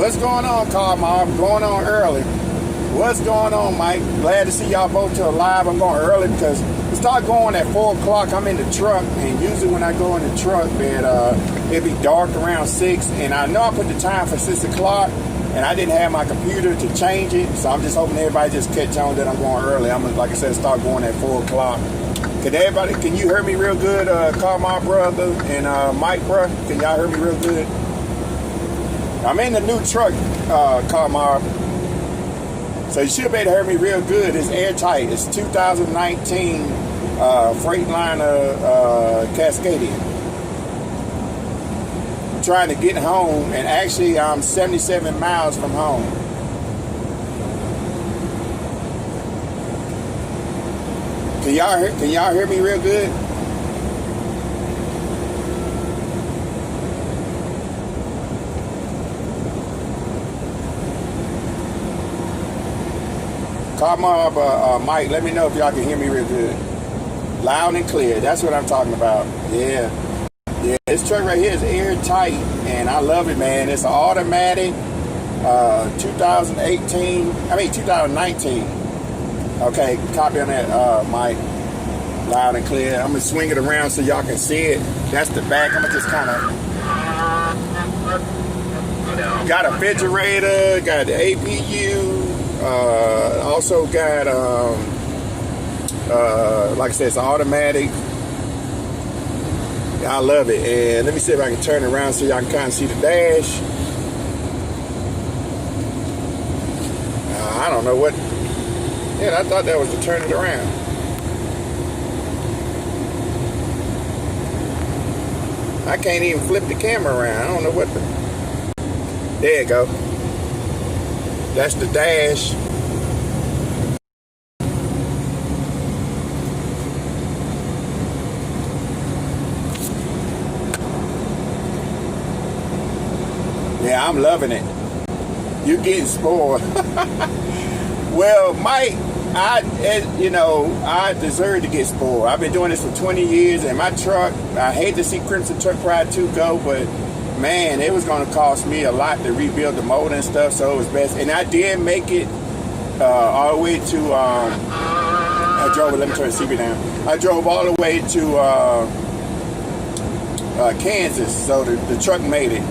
What's going on, Carl Mob? Going on early. What's going on, Mike? Glad to see y'all both to live. I'm going early because we start going at 4 o'clock. I'm in the truck, and usually when I go in the truck, it'd be dark around 6, and I know I put the time for 6 o'clock, and I didn't have my computer to change it, so I'm just hoping everybody just catch on that I'm going early. I'm gonna, like I said, start going at 4 o'clock. Can you hear me real good, Carl, my brother, and Mike, bro? Can y'all hear me real good? I'm in the new truck, Carl Mob. So you should be able to hear me real good. It's airtight. It's 2019 Freightliner Cascadian. I'm trying to get home, and actually I'm 77 miles from home. Can y'all hear me real good? Come on, Mike, let me know if y'all can hear me real good. Loud and clear. That's what I'm talking about. Yeah. This truck right here is airtight, and I love it, man. It's an automatic 2019. Okay, copy on that, Mike. Loud and clear. I'm going to swing it around so y'all can see it. That's the back. I'm going to just kind of... Got a refrigerator, got the APU. Also got, like I said, it's automatic. I love it. And let me see if I can turn it around so y'all can kind of see the dash. I don't know what. Yeah, I thought that was to turn it around. I can't even flip the camera around. I don't know what the. There you go. That's the dash. Yeah, I'm loving it. You're getting spoiled. Well, Mike, I deserve to get spoiled. I've been doing this for 20 years, and my truck, I hate to see Crimson Truck Pride 2 go, but man, it was going to cost me a lot to rebuild the motor and stuff, so it was best. And I did make it all the way to, let me turn the CB down. I drove all the way to Kansas, so the truck made it.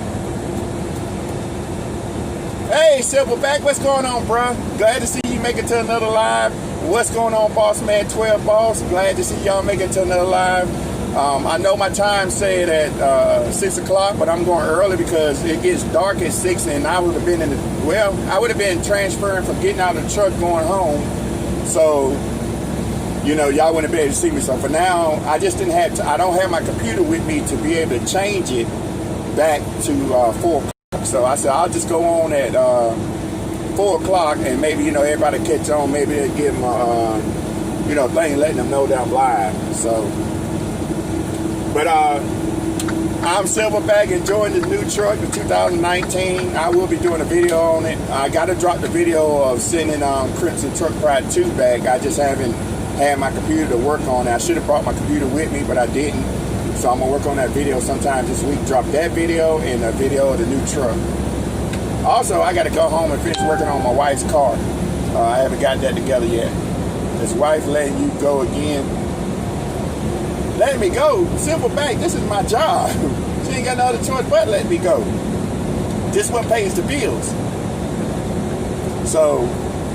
Hey, Silverback, what's going on, bro? Glad to see you make it to another live. What's going on, Boss Man 12 Boss? Glad to see y'all make it to another live. I know my time said at 6 o'clock, but I'm going early because it gets dark at 6, and I would have been I would have been transferring from getting out of the truck going home. So, y'all wouldn't be able to see me. So for now, I just didn't have I don't have my computer with me to be able to change it back to 4 o'clock. So I said, I'll just go on at 4 o'clock, and maybe, everybody catch on. Maybe they'll give them a, thing letting them know that I'm live. So, but I'm Silverback, enjoying the new truck, the 2019. I will be doing a video on it. I got to drop the video of sending Crimson Truck Pride 2 back. I just haven't had my computer to work on it. I should have brought my computer with me, but I didn't. So I'm going to work on that video sometime this week. Drop that video and a video of the new truck. Also, I got to go home and finish working on my wife's car. I haven't got that together yet. His wife letting you go again. Letting me go? Silverback, this is my job. She ain't got no other choice but let me go. This one pays the bills. So,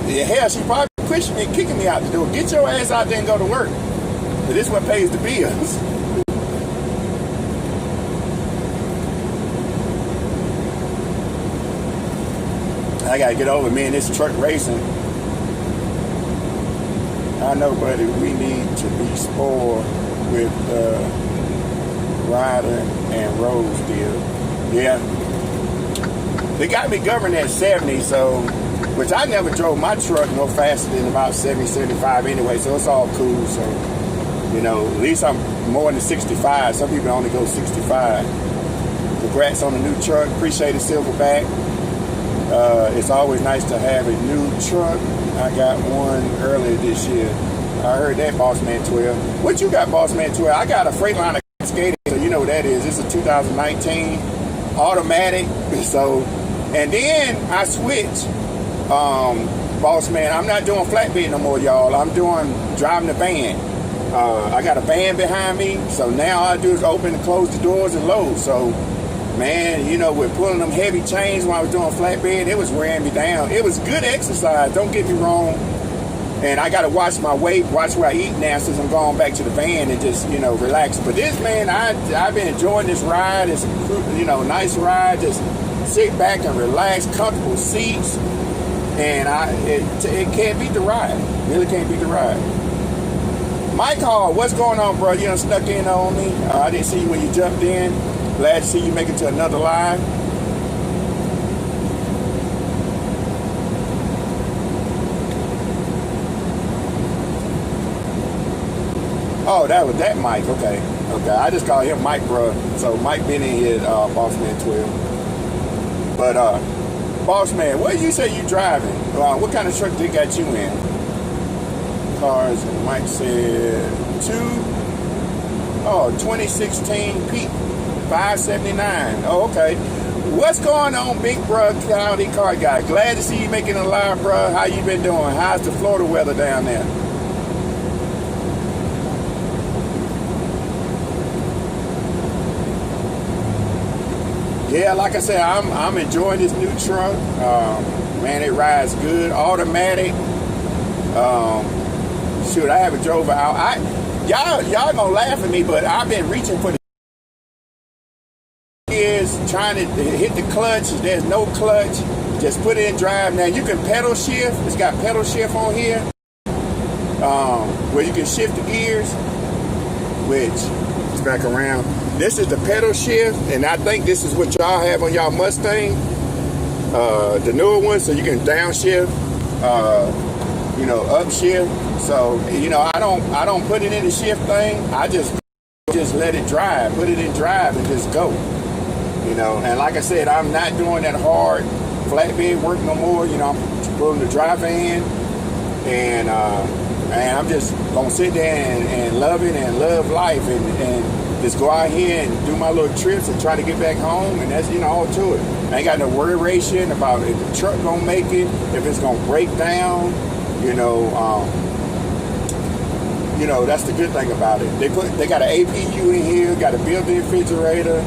yeah, hell, she probably pushing me and kicking me out the door. Get your ass out there and go to work. But this one pays the bills. I gotta get over me and this truck racing. I know, buddy, we need to be spoiled with Ryder and Rose deal. Yeah. They got me governed at 70, so, which I never drove my truck no faster than about 70, 75 anyway, so it's all cool. So, at least I'm more than 65. Some people only go 65. Congrats on the new truck. Appreciate it, Silverback. It's always nice to have a new truck. I got one earlier this year. I heard that, Boss Man 12. What you got, Boss Man 12? I got a Freightliner Cascadian, so you know what that is. It's a 2019 automatic. So And then I switched. Boss man, I'm not doing flatbed no more, y'all. I'm doing driving the van. I got a van behind me, so now all I do is open and close the doors and load. So, man, you know, with pulling them heavy chains when I was doing flatbed, it was wearing me down. It was good exercise, don't get me wrong. And I got to watch my weight, watch where I eat now since I'm going back to the van and just, you know, relax. But this, man, I've been enjoying this ride. It's a, you know, nice ride. Just sit back and relax, comfortable seats. And it can't beat the ride. Really can't beat the ride. Mike Hall, what's going on, bro? You done snuck in on me. I didn't see you when you jumped in. Glad to see you make it to another live. Oh, that was that Mike. Okay. I just call him Mike, bro. So Mike been in here, Boss Man 12. But Boss Man, what you say you driving? What kind of truck they got you in? Cars, Mike said 2016 Pete 579. Oh, okay. What's going on, Big Bro County Car Guy? Glad to see you making a live, bro. How you been doing? How's the Florida weather down there? Yeah, like I said, I'm enjoying this new truck. Man, it rides good, automatic. Shoot, I haven't drove out. Y'all gonna laugh at me, but I've been reaching for the years, trying to hit the clutch. There's no clutch. Just put it in drive. Now you can pedal shift. It's got pedal shift on here, where you can shift the gears, which is back around. This is the pedal shift, and I think this is what y'all have on y'all Mustang, the newer one, so you can downshift, you know, upshift. So, you know, I don't put it in the shift thing. I just let it drive, put it in drive, and just go. You know, and like I said, I'm not doing that hard flatbed work no more. You know, I'm pulling the drive in, and I'm just gonna sit there and love it and love life and just go out here and do my little trips and try to get back home, and that's, you know, all to it. I ain't got no worry about if the truck gonna make it, if it's gonna break down. You know, that's the good thing about it. They got an APU in here, got a built-in refrigerator,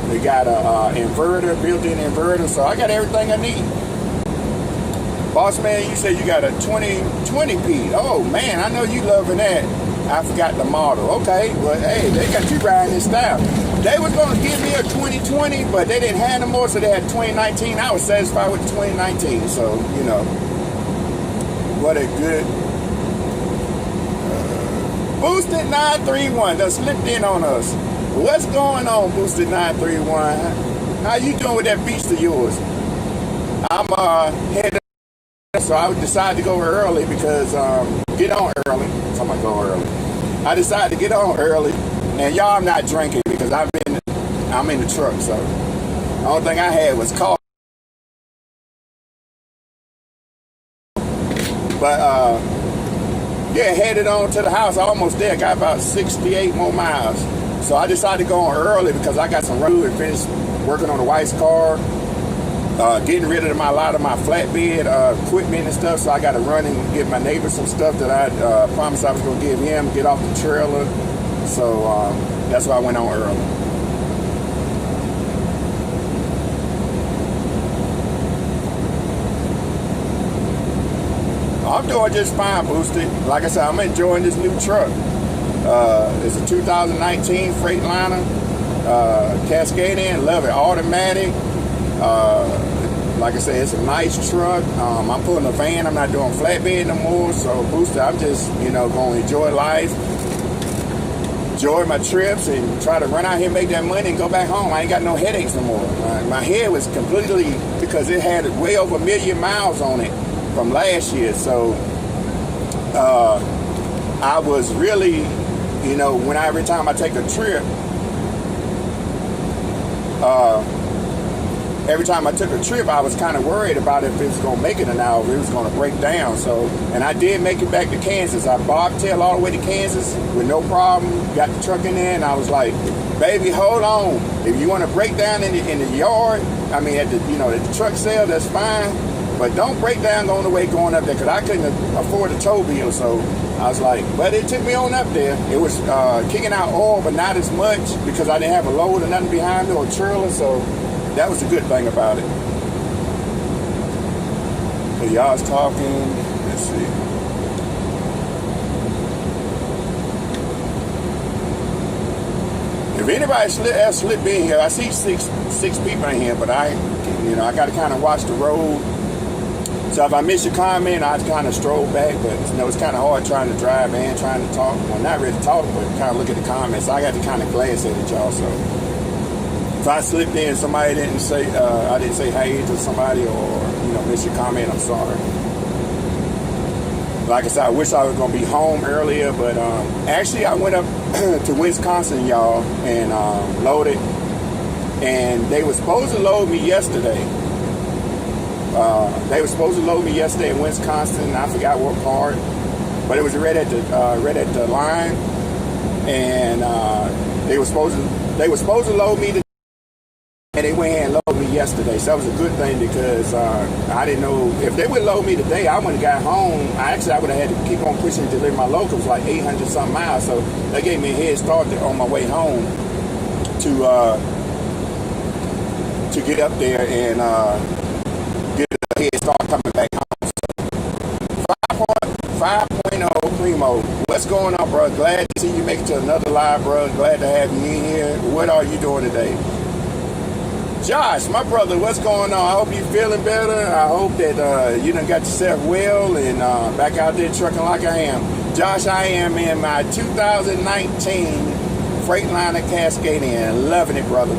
they got a inverter, built-in inverter, so I got everything I need. Boss Man, you said you got a 2020 Pete. Oh man, I know you loving that. I forgot the model. Okay, well, hey, they got you riding this style. They was gonna give me a 2020, but they didn't have no more, so they had 2019. I was satisfied with 2019, so, you know, what a good Boosted 931 that slipped in on us. What's going on, Boosted 931? How you doing with that beast of yours? I'm headed, so I decided to go early because get on early. Somebody go early. I decided to get on early, and y'all, I'm not drinking because I'm in the truck, so the only thing I had was coffee. But yeah, headed on to the house. Almost there. Got about 68 more miles. So I decided to go on early because I got some road and finished working on the wife's car, getting rid of a lot of my flatbed equipment and stuff. So I got to run and get my neighbor some stuff that I promised I was going to give him, get off the trailer. So that's why I went on early. I'm doing just fine, Boosted. Like I said, I'm enjoying this new truck. It's a 2019 Freightliner Cascadian. Love it. Automatic. Like I said, it's a nice truck. I'm pulling a van. I'm not doing flatbed no more. So, Boosted, I'm just, you know, going to enjoy life, enjoy my trips, and try to run out here, make that money, and go back home. I ain't got no headaches no more. My head was completely, because it had way over 1 million miles on it from last year. So I was really, you know, every time I take a trip, every time I took a trip, I was kind of worried about if it was going to make it an hour, if it was going to break down. So, and I did make it back to Kansas. I bobtailed all the way to Kansas with no problem. Got the truck in there, and I was like, baby, hold on. If you want to break down in the yard, I mean, at the truck sale, that's fine. But don't break down on the way going up there, because I couldn't afford a tow bill. So I was like, but it took me on up there. It was kicking out oil, but not as much, because I didn't have a load or nothing behind me or a trailer. So that was the good thing about it. So y'all's talking. Let's see. If anybody else slip in here, I see six people in here, but I got to kind of watch the road. So if I miss your comment, I kind of stroll back. But it's kind of hard trying to drive and trying to talk. Well, not really talk, but kind of look at the comments. So I got to kind of glance at it, y'all. So if I slipped in, somebody didn't say, I didn't say hey to somebody, or miss your comment, I'm sorry. Like I said, I wish I was gonna be home earlier, but actually I went up to Wisconsin, y'all, and loaded. And they were supposed to load me yesterday. In Wisconsin. I forgot what part, but it was right at the line, and they were supposed to load me today, and they went ahead and loaded me yesterday. So that was a good thing, because I didn't know if they would load me today. I wouldn't have got home. I would have had to keep on pushing to deliver my load. It was like 800 something miles, so they gave me a head start on my way home to get up there and get a head start coming back home. So 5.0 Primo, what's going on, bro? Glad to see you make it to another live, bro. Glad to have you in here. What are you doing today? Josh, my brother, what's going on? I hope you're feeling better. I hope that you done got yourself well and back out there trucking like I am. Josh, I am in my 2019 Freightliner Cascadian. Loving it, brother.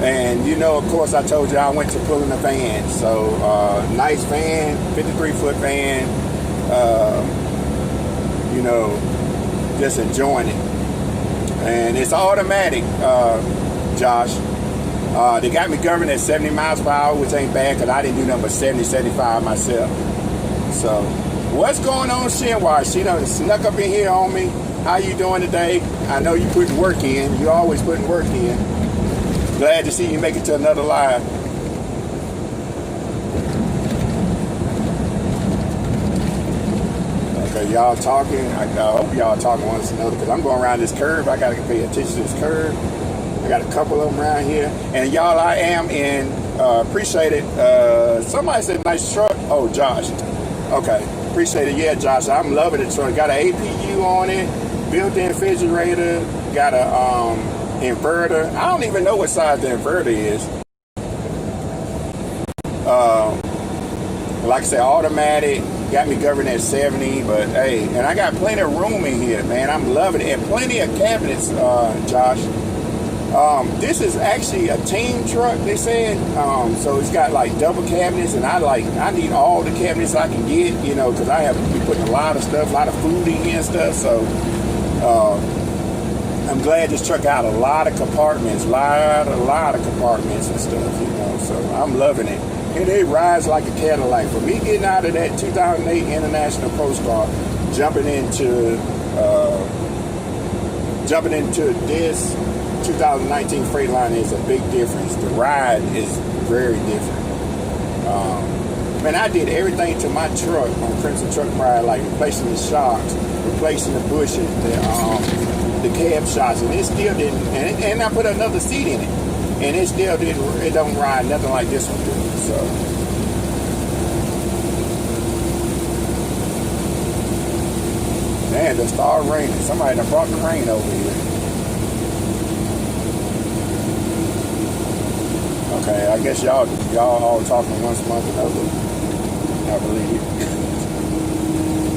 And of course, I told you I went to pulling a van. So nice van, 53-foot van. Just enjoying it. And it's automatic, Josh. They got me governed at 70 miles per hour, which ain't bad, because I didn't do nothing but 70, 75 myself. So, what's going on, Shinwar? She done snuck up in here on me. How you doing today? I know you putting work in. You always putting work in. Glad to see you make it to another live. Okay, y'all talking. I hope y'all talking one to another, because I'm going around this curve. I got to pay attention to this curve. I got a couple of them around here. And y'all, I am in, appreciate it. Somebody said nice truck. Oh, Josh. Okay, appreciate it. Yeah, Josh, I'm loving the truck. Got an APU on it, built-in refrigerator, got a inverter. I don't even know what size the inverter is. Like I said, automatic. Got me governed at 70, but hey, and I got plenty of room in here, man. I'm loving it. And plenty of cabinets, Josh. This is actually a team truck, they said. So it's got like double cabinets, and I need all the cabinets I can get, because I have to be putting a lot of stuff, a lot of food in here and stuff. So I'm glad this truck got a lot of compartments, a lot of compartments and stuff, So I'm loving it. And it rides like a Cadillac. For me getting out of that 2008 International Pro Star, jumping into this 2019 Freightliner is a big difference. The ride is very different. Man, I did everything to my truck on Crimson Truck Pride, like replacing the shocks, replacing the bushes, the cab shocks, and it still didn't. And I put another seat in it, and it still didn't. It don't ride nothing like this one do. So. Man, it started raining. Somebody done brought the rain over here. Okay, I guess y'all all talking once among another. I believe.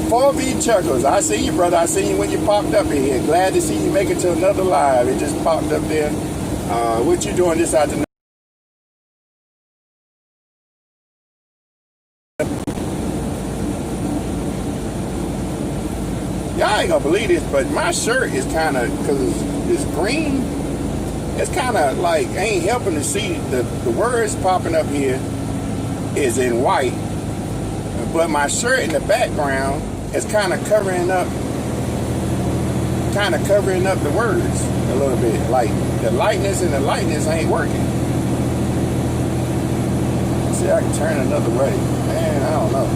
4V Chuckles, I see you, brother. I see you when you popped up in here. Glad to see you make it to another live. It just popped up there. What you doing this afternoon? Y'all ain't gonna believe this, but my shirt is kind of, because it's green. it's kind of like ain't helping to see the words popping up here is in white, but my shirt in the background is kind of covering up the words a little bit. Like the lightness and the lightness ain't working. See, I can turn another way. Man, I don't know.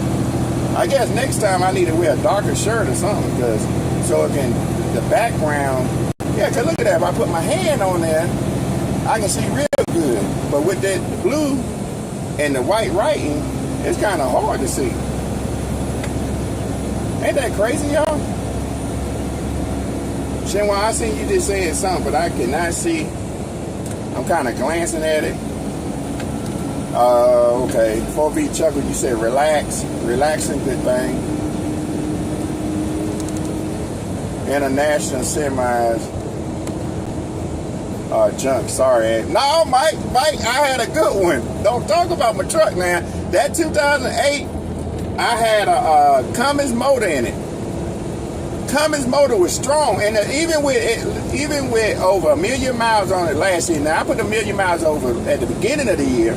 I guess next time I need to wear a darker shirt or something, because so it can, the background, yeah, because look at that. If I put my hand on there, I can see real good. But with that blue and the white writing, it's kind of hard to see. Ain't that crazy, y'all? Shenwan, I seen you just saying something, but I cannot see. I'm kind of glancing at it. Okay. 4V Chuckle, you said relax. Relaxing, good thing. International semis. Junk, sorry. No, Mike, I had a good one. Don't talk about my truck now. That 2008, I had a Cummins motor in it. Cummins motor was strong, and even with over 1 million miles on it last year. Now I put 1 million miles over at the beginning of the year,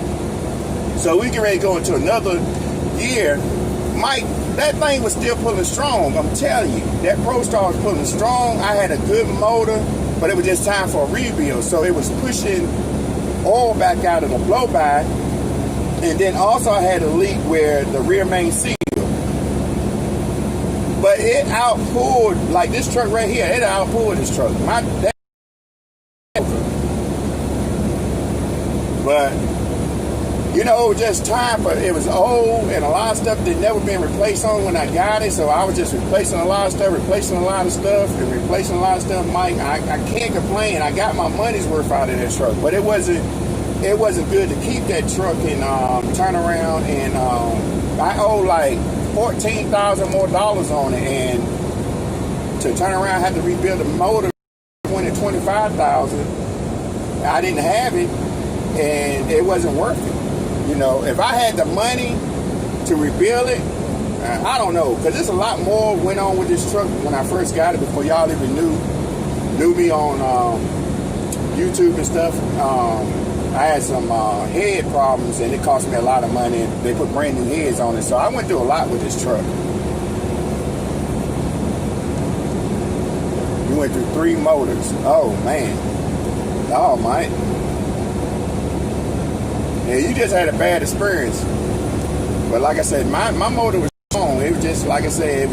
so we get ready to go into another year. Mike, that thing was still pulling strong. I'm telling you, that ProStar was pulling strong. I had a good motor, but it was just time for a rebuild, so it was pushing oil back out of the blow-by, and then also I had a leak where the rear main seal. But it outpulled, like this truck right here, it outpulled this truck. But, you know, it was just time for, it was old and a lot of stuff that never been replaced on when I got it. So I was just replacing a lot of stuff, Mike, I can't complain. I got my money's worth out of that truck. But it wasn't good to keep that truck and turn around and I owe like $14,000 more on it, and to turn around have to rebuild the motor $25,000. I didn't have it, and it wasn't worth it. You know, if I had the money to rebuild it, I don't know, because there's a lot more went on with this truck when I first got it before y'all even knew me on YouTube and stuff. I had some head problems, and it cost me a lot of money. They put brand new heads on it, so I went through a lot with this truck. You went through 3 motors. Oh man, oh Mike. Yeah, you just had a bad experience. But like I said, my motor was strong. It was just, like I said,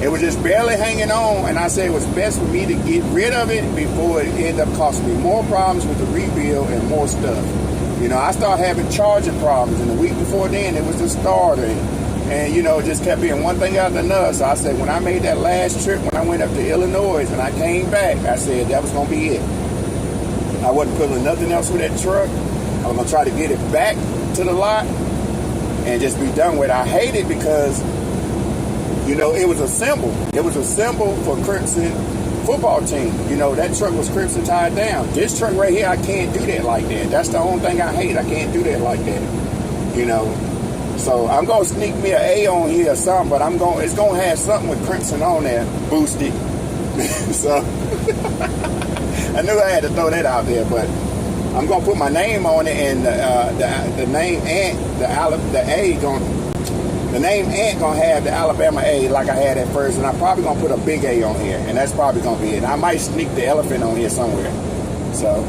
it was just barely hanging on, and I said it was best for me to get rid of it before it ended up costing me more problems with the rebuild and more stuff. You know, I started having charging problems, and the week before then, it was the starter, and you know, it just kept being one thing after another. So I said, when I made that last trip, when I went up to Illinois, and I came back, I said that was going to be it. I wasn't putting nothing else with that truck. I was going to try to get it back to the lot and just be done with it. I hate it because, you know, it was a symbol. It was a symbol for Crimson football team. You know, that truck was Crimson tied down. This truck right here, I can't do that like that. That's the only thing I hate. I can't do that like that. You know, so I'm gonna sneak me an A on here or something, but it's gonna have something with Crimson on there, boosted. So I knew I had to throw that out there, but I'm gonna put my name on it, and the name and the A gonna. The name ain't gonna have the Alabama A like I had at first, and I'm probably gonna put a big A on here, and that's probably gonna be it. I might sneak the elephant on here somewhere. So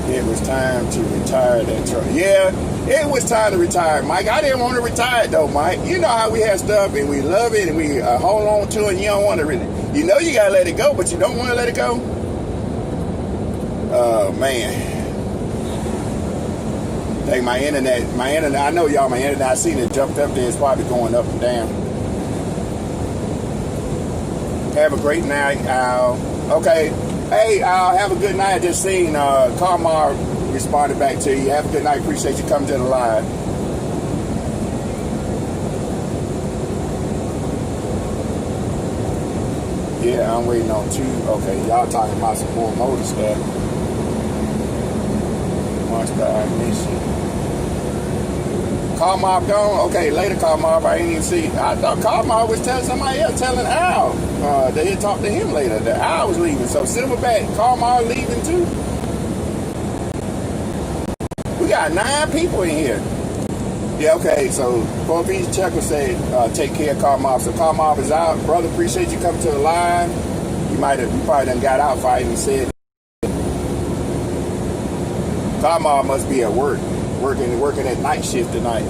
it was time to retire that truck. Yeah, it was time to retire, Mike. I didn't want to retire it though, Mike. You know how we have stuff and we love it and we hold on to it, and you don't want to really. You know you gotta let it go, but you don't want to let it go. Oh man. Hey, my internet, I know y'all, my internet, I seen it jumped up there. It's probably going up and down. Have a great night, Al. Okay. Hey, Al, have a good night. I just seen Carmar responded back to you. Have a good night. Appreciate you coming to the live. Yeah, I'm waiting on 2. Okay, y'all talking about some more motor stuff. Monster ignition. Carmar gone? Okay, later Carmar, I ain't even see. I thought Carmar was telling somebody else, telling Al. They'll talk to him later that I was leaving. So Silverback, Carmar leaving too. We got 9 people in here. Yeah, okay, so 4-piece checker said, take care of Carmar. So Carmar is out. Brother, appreciate you coming to the live. You probably done got out fighting and said Carmar must be at work, working at night shift tonight.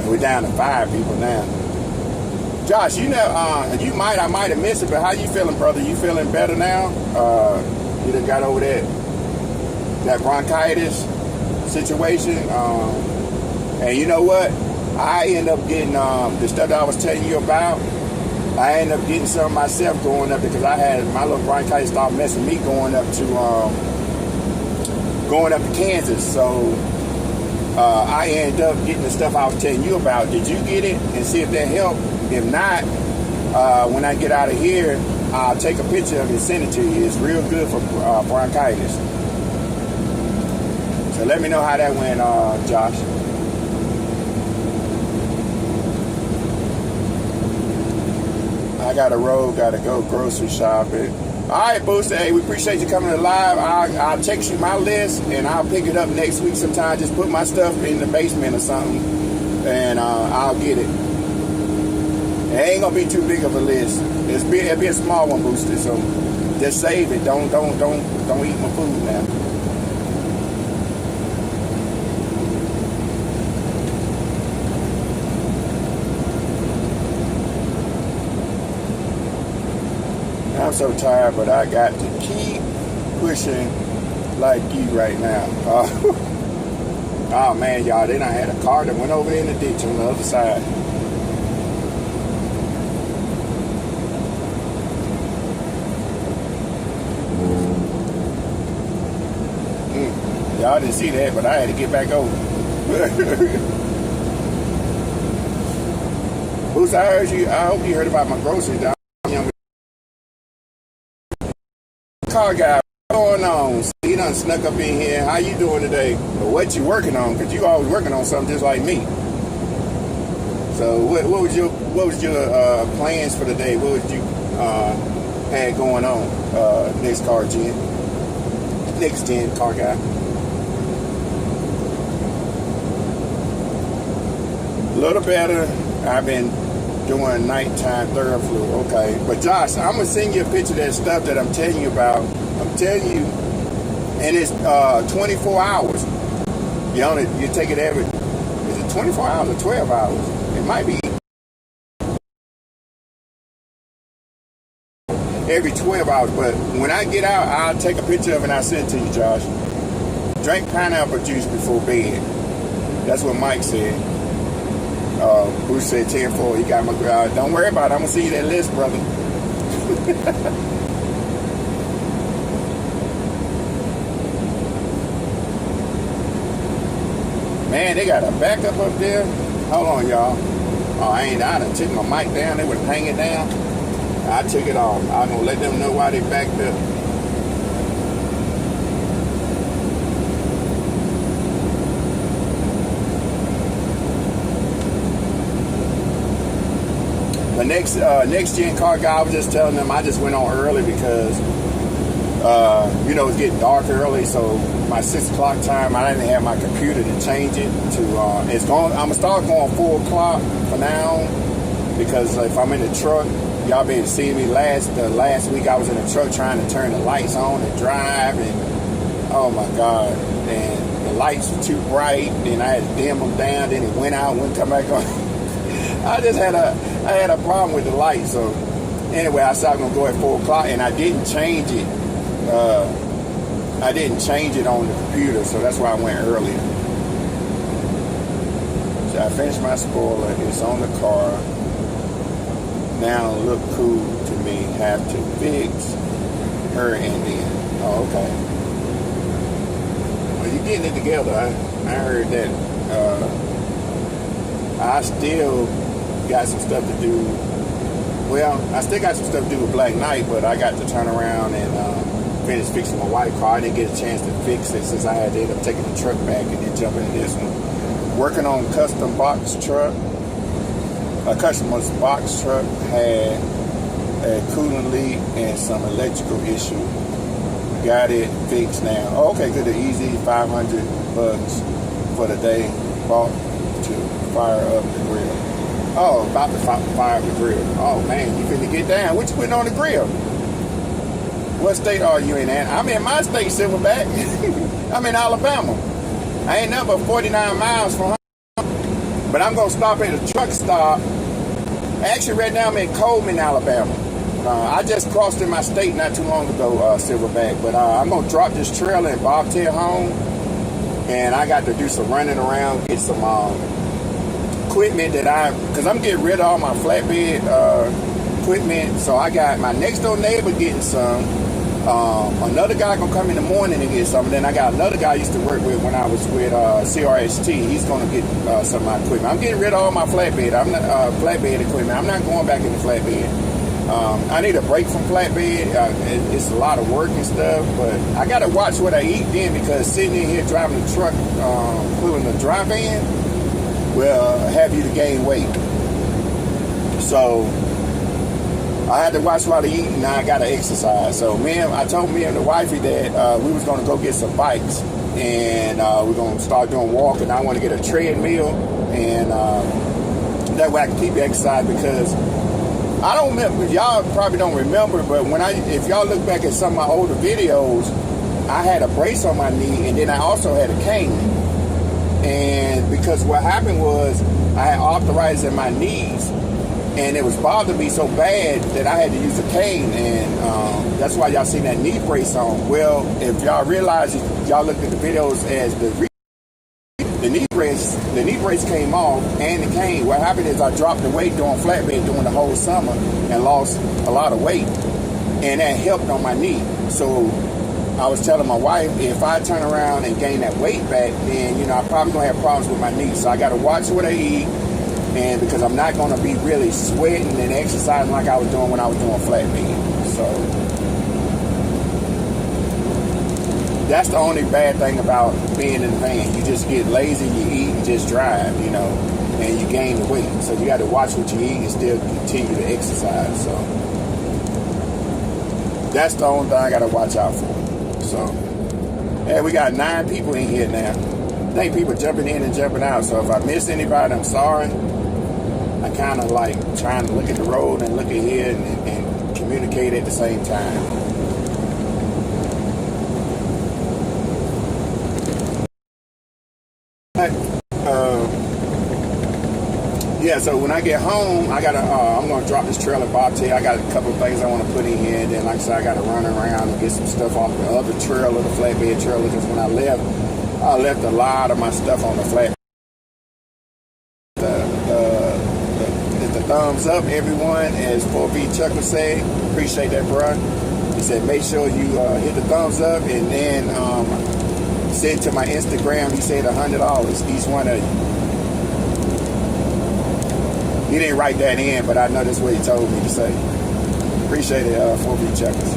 We're down to 5 people now. Josh, I might have missed it, but how you feeling, brother? You feeling better now? You done got over that bronchitis situation. And you know what? I end up getting the stuff that I was telling you about. I ended up getting some myself going up because I had my little bronchitis start messing me going up to Kansas. So I ended up getting the stuff I was telling you about. Did you get it? And see if that helped. If not, when I get out of here, I'll take a picture of it and send it to you. It's real good for bronchitis. So let me know how that went, Josh. I gotta go grocery shopping. All right, Booster. Hey, we appreciate you coming to live. I'll text you my list and I'll pick it up next week sometime. Just put my stuff in the basement or something, and I'll get it. It ain't gonna be too big of a list. It'll be a small one, Booster. So just save it. Don't eat my food now. I'm so tired, but I got to keep pushing like you right now. Oh man, y'all, they done had a car that went over there in the ditch on the other side. Y'all didn't see that, but I had to get back over. Boost, I hope you heard about my groceries. Car guy, what's going on? He done snuck up in here. How you doing today? Or what you working on? Because you always working on something just like me. So what was your plans for the day? What was you had going on? Next gen car guy. A little better. I've been doing nighttime thorough flu. Okay. But Josh, I'm going to send you a picture of that stuff that I'm telling you about. I'm telling you, and it's 24 hours. You take it is it 24 hours or 12 hours? It might be every 12 hours, but when I get out, I'll take a picture of it and I'll send it to you, Josh. Drink pineapple juice before bed. That's what Mike said. Bruce said 10-4. He got my. Don't worry about it. I'm gonna see you that list, brother. Man, they got a backup up there. Hold on, y'all. Oh, I done took my mic down. They would hang it down. I took it off. I'm gonna let them know why they backed up. The next gen car guy, I was just telling them I just went on early because it's getting dark early. So my 6 o'clock time, I didn't have my computer to change it to. I'm gonna start going 4 o'clock for now because if I'm in the truck, y'all been seeing me last week. I was in the truck trying to turn the lights on and drive, and oh my God, and the lights were too bright. Then I had to dim them down. Then it went out, wouldn't come back on. I had a problem with the light. So anyway, I said I'm gonna go at 4 o'clock, and I didn't change it. I didn't change it on the computer, so that's why I went earlier. So I finished my spoiler. It's on the car. Now look cool to me. Have to fix her and then. Oh, okay. Well, you're getting it together. I heard that. I still got some stuff to do. Well, I still got some stuff to do with Black Knight, but I got to turn around and finished fixing my wife's car. I didn't get a chance to fix it since I had to end up taking the truck back and then jumping in this one. Working on custom box truck. A customer's box truck had a coolant leak and some electrical issue. Got it fixed now. Oh, okay, good. Easy, $500 for the day. Bought to fire up the grill. Oh, about to fire up the grill. Oh man, you finna get down. What you putting on the grill? What state are you in, Ann? I'm in my state, Silverback. I'm in Alabama. I ain't nothing but 49 miles from home. But I'm gonna stop at a truck stop. Actually, right now I'm in Coleman, Alabama. I just crossed in my state not too long ago, Silverback. But I'm gonna drop this trailer in Bobtail home, and I got to do some running around, get some equipment because I'm getting rid of all my flatbed equipment. So I got my next door neighbor getting some. Another guy gonna come in the morning and get some. And then I got another guy I used to work with when I was with CRST. He's gonna get some of my equipment. I'm getting rid of all my flatbed. I'm not flatbed equipment. I'm not going back into flatbed. I need a break from flatbed. It's a lot of work and stuff, but I gotta watch what I eat then, because sitting in here driving the truck, pulling the dry van, will have you to gain weight. So I had to watch what I eat, and I gotta exercise. So I told me and the wifey that we was gonna go get some bikes, and we're gonna start doing walking. I want to get a treadmill, and that way I can keep exercise, because I don't remember. Y'all probably don't remember, but if y'all look back at some of my older videos, I had a brace on my knee, and then I also had a cane. And because what happened was I had arthritis in my knees, and it was bothering me so bad that I had to use a cane, and that's why y'all seen that knee brace on. Well, if y'all realize, y'all looked at the videos as the knee brace came off and the cane. What happened is I dropped the weight doing flatbed during the whole summer and lost a lot of weight, and that helped on my knee. So I was telling my wife, if I turn around and gain that weight back, then I'm probably gonna have problems with my knee. So I got to watch what I eat, and because I'm not gonna be really sweating and exercising like I was doing when I was doing flatbed. So that's the only bad thing about being in the van. You just get lazy, you eat and just drive, and you gain the weight. So you got to watch what you eat and still continue to exercise. So that's the only thing I got to watch out for. So, yeah, we got 9 people in here now. I think people jumping in and jumping out. So if I miss anybody, I'm sorry. I kind of like trying to look at the road and look at here and communicate at the same time. Yeah, so when I get home, I'm gonna drop this trailer Bobtail. I got a couple of things I want to put in here, and then like I said, I got to run around and get some stuff off the other trailer, the flatbed trailer, because when I left a lot of my stuff on the flatbed. The thumbs up, everyone, as 4B Chuck would say. Appreciate that, bro. He said make sure you hit the thumbs up, and then send to my Instagram. He said $100 each one of you. He didn't write that in, but I know that's what he told me to say. Appreciate it, 4B Chuckers.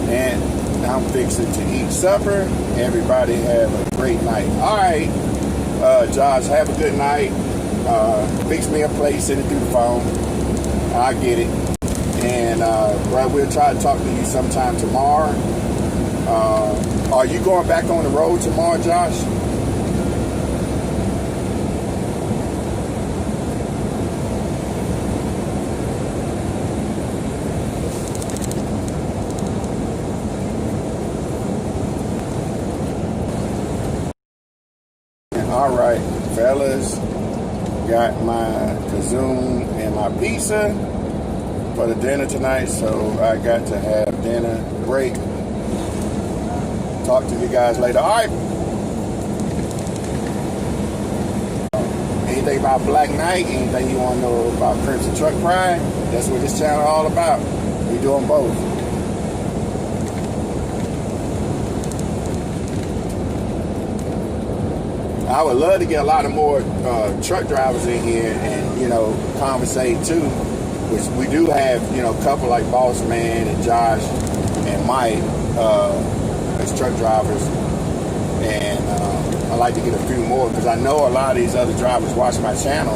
And I'm fixing to eat supper. Everybody have a great night. All right, Josh, have a good night. Fix me a plate, send it through the phone. I get it. And we'll try to talk to you sometime tomorrow. Are you going back on the road tomorrow, Josh? All right, fellas, got my kazoo and my pizza for the dinner tonight, so I got to have dinner break. Talk to you guys later. All right. Anything about Black Knight, anything you want to know about Crimson Truck Pride, that's what this channel is all about. We doing both. I would love to get a lot of more truck drivers in here and, you know, conversate too, which we do have, you know, a couple like Boss Man and Josh and Mike as truck drivers. And I'd like to get a few more because I know a lot of these other drivers watch my channel.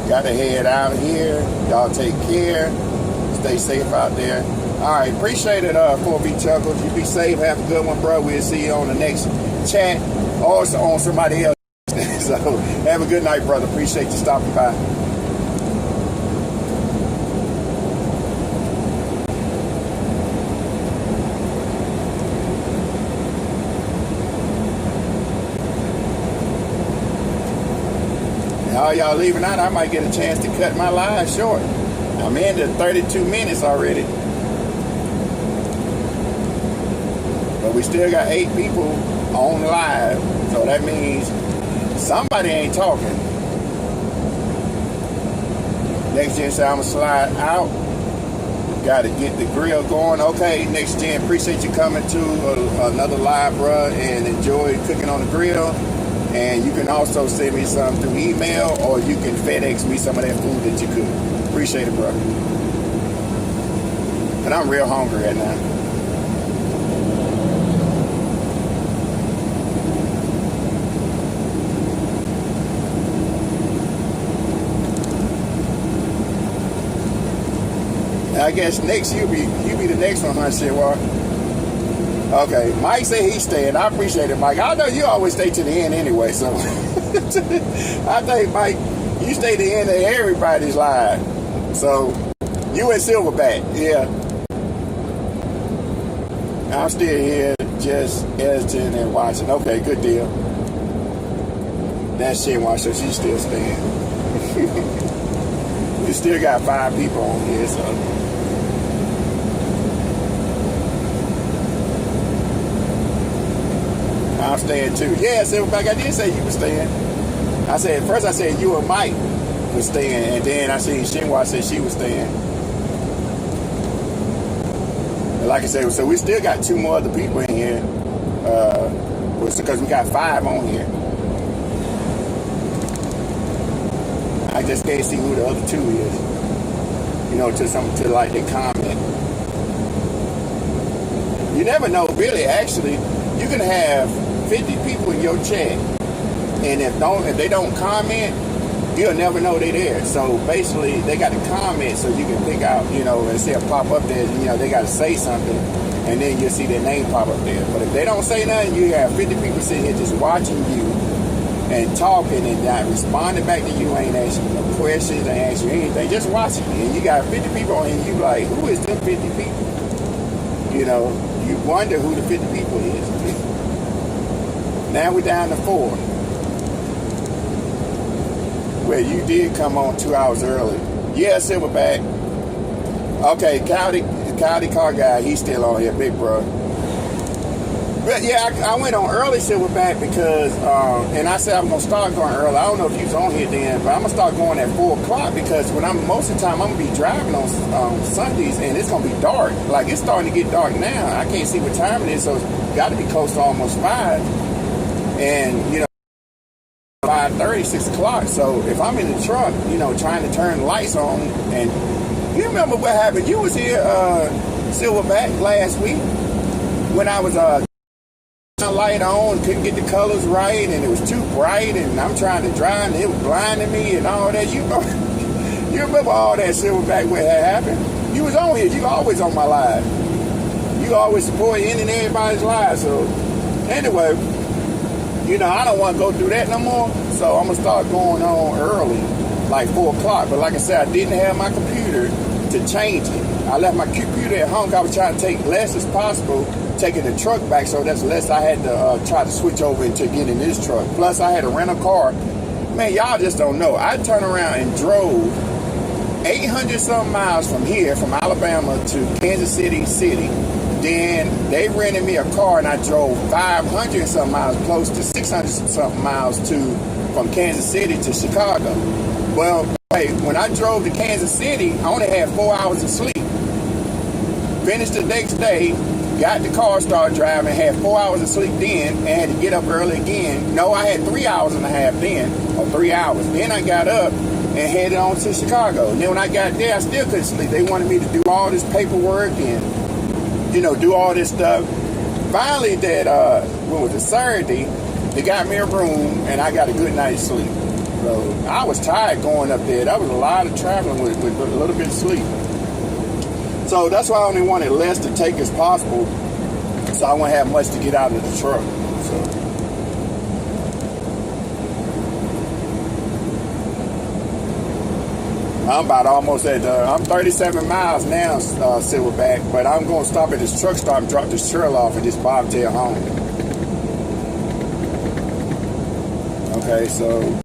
Got to head out here. Y'all take care. Stay safe out there. All right, appreciate it, 4B Chuckles. You be safe. Have a good one, bro. We'll see you on the next chat or on somebody else. So have a good night, brother. Appreciate you stopping by. All y'all leaving out, I might get a chance to cut my live short. I'm into 32 minutes already. But we still got 8 people on live. So that means somebody ain't talking. Next Gen said I'm going to slide out. Got to get the grill going. Okay, Next Gen, appreciate you coming to another live, bruh, and enjoy cooking on the grill. And you can also send me some through email, or you can FedEx me some of that food that you cook. Appreciate it, brother. And I'm real hungry right now. I guess next you be the next one, huh, Shitwar? Okay, Mike said he's staying. I appreciate it, Mike. I know you always stay to the end anyway, so I think, Mike, you stay to the end of everybody's live. So you and Silverback, yeah. I'm still here, just editing and watching. Okay, good deal. That shit, watch, so she's still staying. We still got 5 people on here, so. I'm staying too. Yeah, Silverback, I did say you were staying. I said, first I said you and Mike was staying, and then I seen Shinwa said she was staying. And like I said, so we still got 2 more other people in here, because we got 5 on here. I just can't see who the other 2 is. You know, to like they comment. You never know, really, actually, you can have 50 people in your chat, and if they don't comment, you'll never know they're there. So basically, they got to comment so you can pick out, you know, and see it pop up there. You know, they got to say something, and then you'll see their name pop up there. But if they don't say nothing, you have 50 people sitting here just watching you and talking and not responding back to you, ain't asking you no questions, ain't asking you anything, just watching you. And you got 50 people on here, and you like, who is them 50 people? You know, you wonder who the 50 people is. Now we're down to 4. Well, you did come on 2 hours early. Yeah, Silverback. Okay, County Car Guy, he's still on here, big bro. But yeah, I went on early, Silverback, because, and I said I'm going to start going early. I don't know if you was on here then, but I'm going to start going at 4 o'clock because most of the time I'm going to be driving on Sundays, and it's going to be dark. Like, it's starting to get dark now. I can't see what time it is, so it's got to be close to almost 5. And, you know, 5:30, 6 o'clock. So if I'm in the truck, you know, trying to turn the lights on, and you remember what happened? You was here, Silverback, last week when I was light on, couldn't get the colors right, and it was too bright, and I'm trying to drive, and it was blinding me and all that. You know, you remember all that, Silverback, what had happened? You was on here. You always on my live. You always support any and everybody's live. So anyway, you know, I don't want to go through that no more, so I'm going to start going on early, like 4 o'clock. But like I said, I didn't have my computer to change it. I left my computer at home. I was trying to take less as possible, taking the truck back, so that's less I had to try to switch over into getting this truck. Plus, I had to rent a car. Man, y'all just don't know. I turned around and drove 800-something miles from here, from Alabama to Kansas City. Then they rented me a car, and I drove 500-something miles, close to 600-something miles from Kansas City to Chicago. Well, hey, when I drove to Kansas City, I only had 4 hours of sleep. Finished the next day, got the car, started driving, had 4 hours of sleep then, and had to get up early again. No, I had 3 hours and a half then, or 3 hours. Then I got up and headed on to Chicago. And then when I got there, I still couldn't sleep. They wanted me to do all this paperwork and, do all this stuff. Finally, what was it, Saturday, they got me a room, and I got a good night's sleep. So I was tired going up there. That was a lot of traveling with a little bit of sleep. So that's why I only wanted less to take as possible, so I wouldn't have much to get out of the truck. So I'm about almost I'm 37 miles now, Silverback, but I'm going to stop at this truck stop and drop this trail off and just bobtail home. Okay, so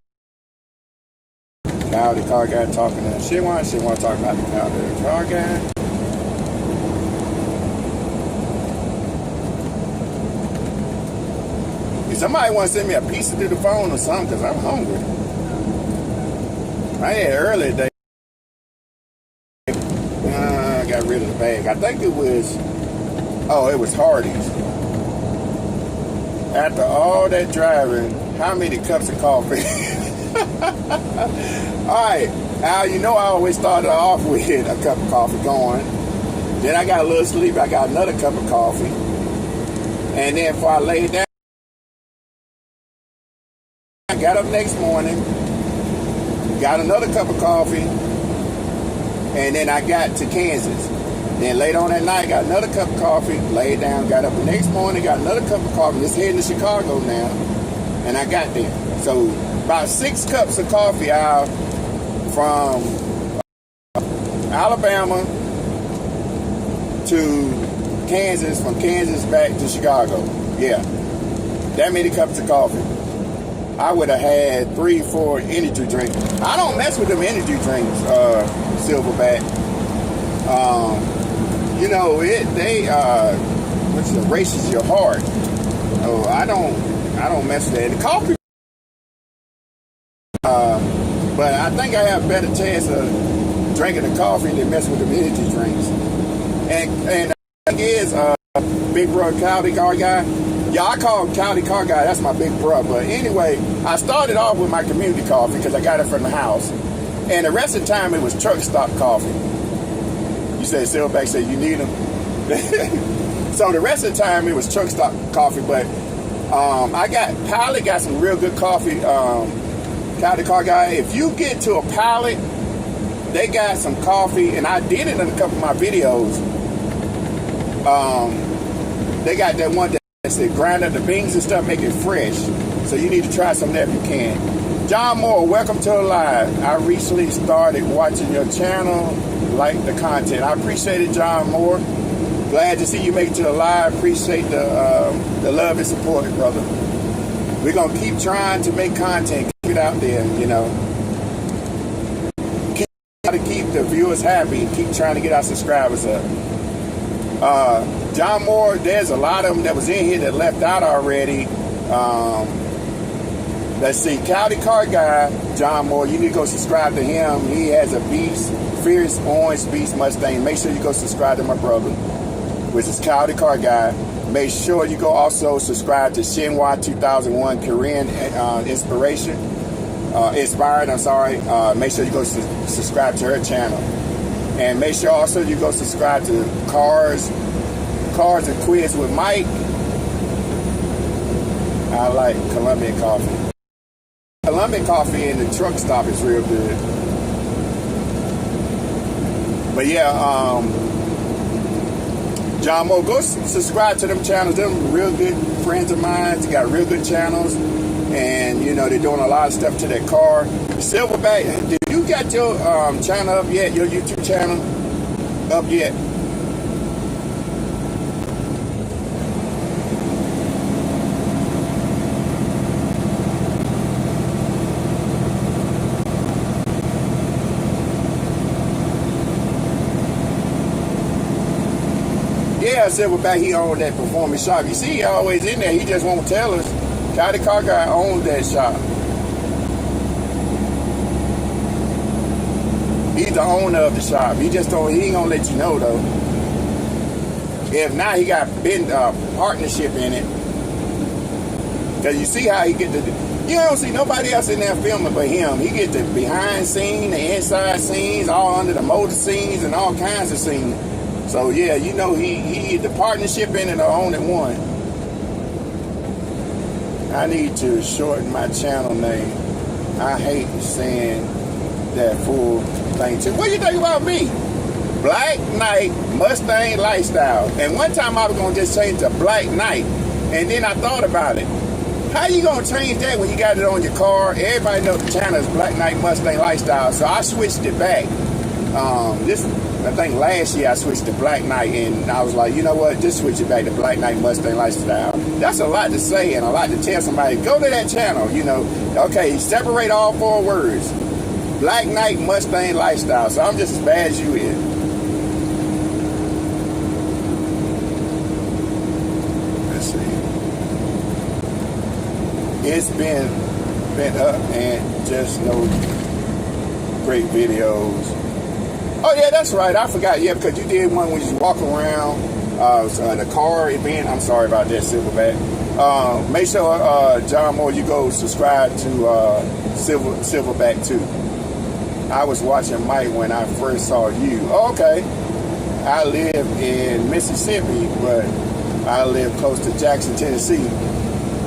Kyle, the car guy talking to she want to talk about the car guy. If somebody want to send me a pizza through the phone or something, because I'm hungry. I had early today. I got rid of the bag. I think it was Hardee's. After all that driving, how many cups of coffee? Alright, Al, I always started off with a cup of coffee going. Then I got a little sleep, I got another cup of coffee. And then before I laid down, I got up next morning, got another cup of coffee, and then I got to Kansas. Then later on that night, got another cup of coffee, laid down, got up the next morning, got another cup of coffee, just heading to Chicago now, and I got there. So about 6 cups of coffee out from Alabama to Kansas, from Kansas back to Chicago. Yeah, that many cups of coffee. I would have had 3-4 energy drinks. I don't mess with them energy drinks, Silverback. Which races your heart. Oh, I don't mess with that. The coffee. But I think I have a better chance of drinking the coffee than messing with the energy drinks. And I guess Big Bro County Car Guy. Yeah, I call him County Car Guy. That's my big bro. But anyway, I started off with my community coffee because I got it from the house. And the rest of the time, it was truck stop coffee. You said, Silverback said you need them. So the rest of the time, it was truck stop coffee. But Pilot got some real good coffee. County Car Guy. If you get to a Pilot, they got some coffee, and I did it in a couple of my videos. They got that one that said grind up the beans and stuff, make it fresh. So you need to try some of that if you can. John Moore, welcome to the live. I recently started watching your channel, like the content. I appreciate it, John Moore. Glad to see you make it to the live. Appreciate the love and support, brother. We're going to keep trying to make content, keep it out there, Keep the viewers happy, keep trying to get our subscribers up. John Moore, there's a lot of them that was in here that left out already. Let's see, County Car Guy, John Moore, you need to go subscribe to him. He has a beast, fierce orange beast Mustang. Make sure you go subscribe to my brother, which is County Car Guy. Make sure you go also subscribe to Shinhwa 2001 Korean Inspired. Make sure you go subscribe to her channel, and make sure also you go subscribe to Cars and Quiz with Mike. I like Colombian coffee. Colombian coffee in the truck stop is real good. But yeah, John Moore, go subscribe to them channels. Them real good friends of mine. They got real good channels. And, they're doing a lot of stuff to that car. Silverback, did you got your channel up yet? Your YouTube channel up yet? Yeah, Silverback, he owned that performance shop. You see, he always in there. He just won't tell us. County Car Guy owns that shop. He's the owner of the shop. He ain't gonna let you know though. If not, he got partnership in it. Because you see how he get the... You don't see nobody else in there filming but him. He get the behind scene, the inside scenes, all under the motor scenes and all kinds of scenes. So yeah, you know he the partnership in it or only one. I need to shorten my channel name. I hate saying that full thing too. What do you think about me? Black Knight Mustang Lifestyle. And one time I was gonna just change to Black Knight, and then I thought about it. How you gonna change that when you got it on your car? Everybody knows the channel is Black Knight Mustang Lifestyle, so I switched it back. I think last year I switched to Black Knight, and I was like, you know what? Just switch it back to Black Knight Mustang Lifestyle. That's a lot to say and a lot to tell somebody. Go to that channel, you know. Okay, separate all 4 words. Black Knight Mustang Lifestyle. So I'm just as bad as you is. Let's see. It's been up and just no great videos. Oh yeah, that's right. I forgot. Yeah, because you did one when you walk around the car event. I'm sorry about that, Silverback. Make sure, John Moore, you go subscribe to Silverback too. I was watching Mike when I first saw you. Oh, okay. I live in Mississippi, but I live close to Jackson, Tennessee.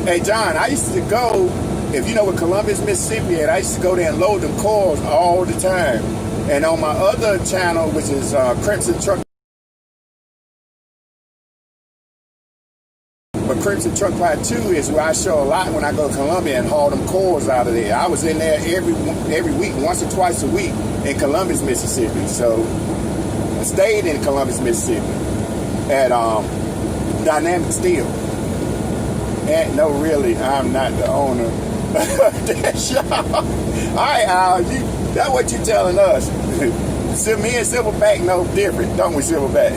Hey, John, I used to go, if you know where Columbus, Mississippi is, I used to go there and load them cars all the time. And on my other channel, which is Crimson Truck, but Crimson Truck Ride 2 is where I show a lot when I go to Columbia and haul them cars out of there. I was in there every week, once or twice a week in Columbus, Mississippi. So I stayed in Columbus, Mississippi at Dynamic Steel. And no, really, I'm not the owner of that shop. All right, Al, that's what you're telling us. So me and Silverback no different, don't we, Silverback?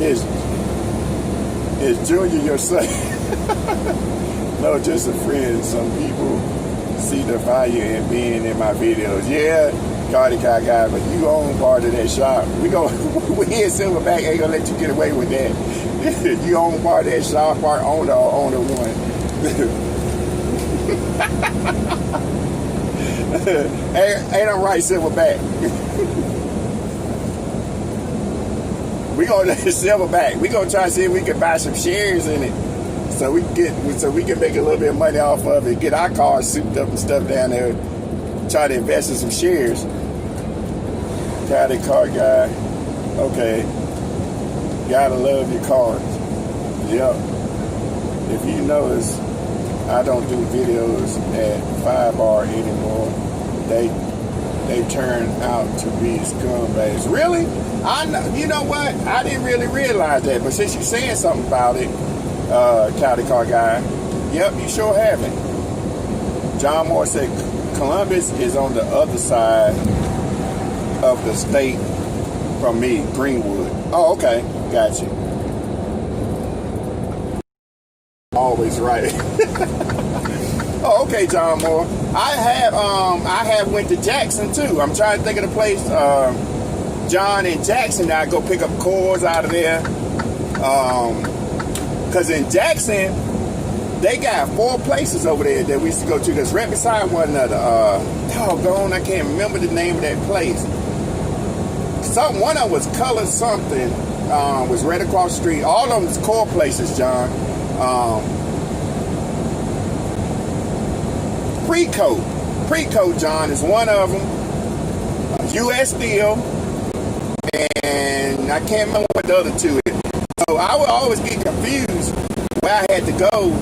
Is Junior your son? No, just a friend. Some people see the value in being in my videos. Yeah, Cardi Car guy, but you own part of that shop. We here Silverback ain't gonna let you get away with that. You own part of that shop, part owner or owner one. ain't I'm right, Silverback. We gonna Silverback. We gonna try to see if we can buy some shares in it, so we can make a little bit of money off of it. Get our cars souped up and stuff down there. Try to invest in some shares. Caddy car guy. Okay. Gotta love your cars. Yep. If you notice, I don't do videos at 5R anymore. They turn out to be scumbags. Really? You know what? I didn't really realize that, but since you're saying something about it, Caddy car guy, yep, you sure haven't. John Moore said Columbus is on the other side of the state from me, Greenwood. Oh, okay, got you. Always right. Oh, okay, John Moore. I have went to Jackson too. I'm trying to think of the place, John and Jackson. I go pick up cars out of there. Cause in Jackson, they got 4 places over there that we used to go to that's right beside one another. Doggone, I can't remember the name of that place. One of them was Color something, was right across the street. All of them was core places, John. Precoat, John, is one of them. U.S. Steel, and I can't remember what the other 2 is. So I would always get confused where I had to go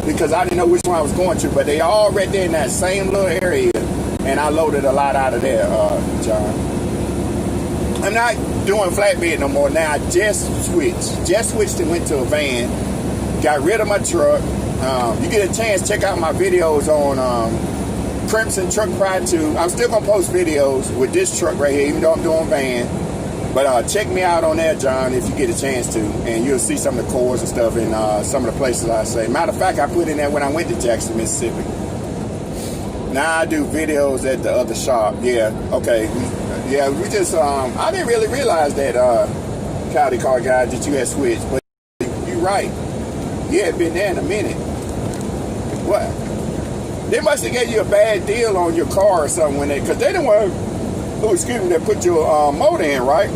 because I didn't know which one I was going to, but they all right there in that same little area, and I loaded a lot out of there, John. I'm not doing flatbed no more now. I just switched and went to a van, got rid of my truck. You get a chance, check out my videos on Crimson Truck Ride 2. I'm still going to post videos with this truck right here, even though I'm doing van. But check me out on there, John, if you get a chance to. And you'll see some of the cores and stuff in some of the places I say. Matter of fact, I put in there when I went to Jackson, Mississippi. Now I do videos at the other shop. Yeah, okay. Yeah, we just, I didn't really realize that County car guy, that you had switched. But you're right. You had been there in a minute. What? They must have gave you a bad deal on your car or something when because they didn't want to, excuse me, they put your motor in, right?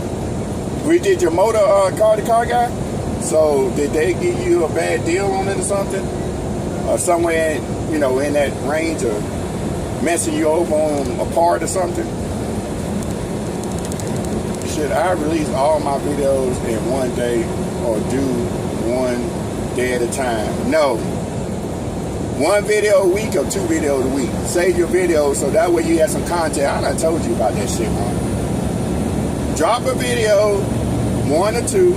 We did your motor, car guy. So did they give you a bad deal on it or something? Or somewhere, in that range of messing you over on a part or something? Should I release all my videos in one day or do one day at a time? No. One video a week or 2 videos a week. Save your videos so that way you have some content. I done told you about that shit, man. Drop a video, 1 or 2.